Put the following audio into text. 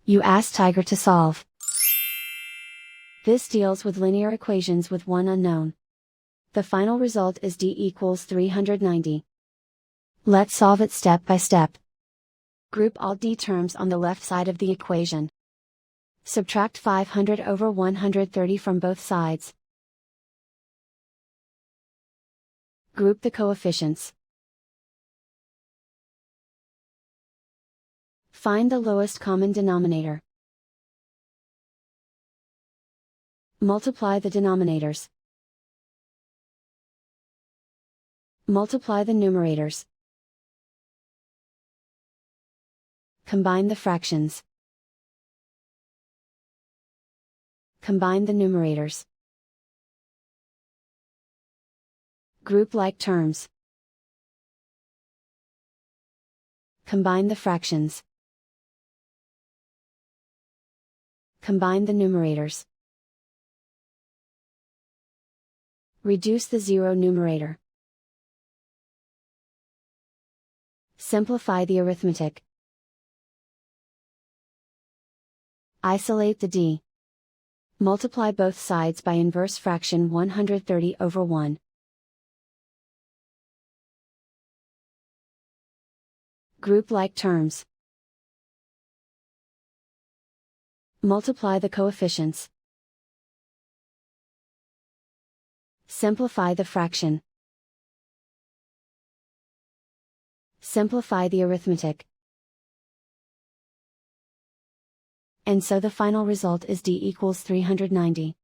You ask Tiger to solve. This deals with linear equations with one unknown. The final result is d equals 390. Let's solve it step by step. Group all d terms on the left side of the equation. Subtract 500 over 130 from both sides. Group the coefficients. Find the lowest common denominator. Multiply the denominators. Multiply the numerators. Combine the fractions. Combine the numerators. Group like terms. Combine the fractions. Combine the numerators. Reduce the zero numerator. Simplify the arithmetic. Isolate the d. Multiply both sides by inverse fraction 130 over 1. Group like terms. Multiply the coefficients. Simplify the fraction. Simplify the arithmetic. And so the final result is d equals 390.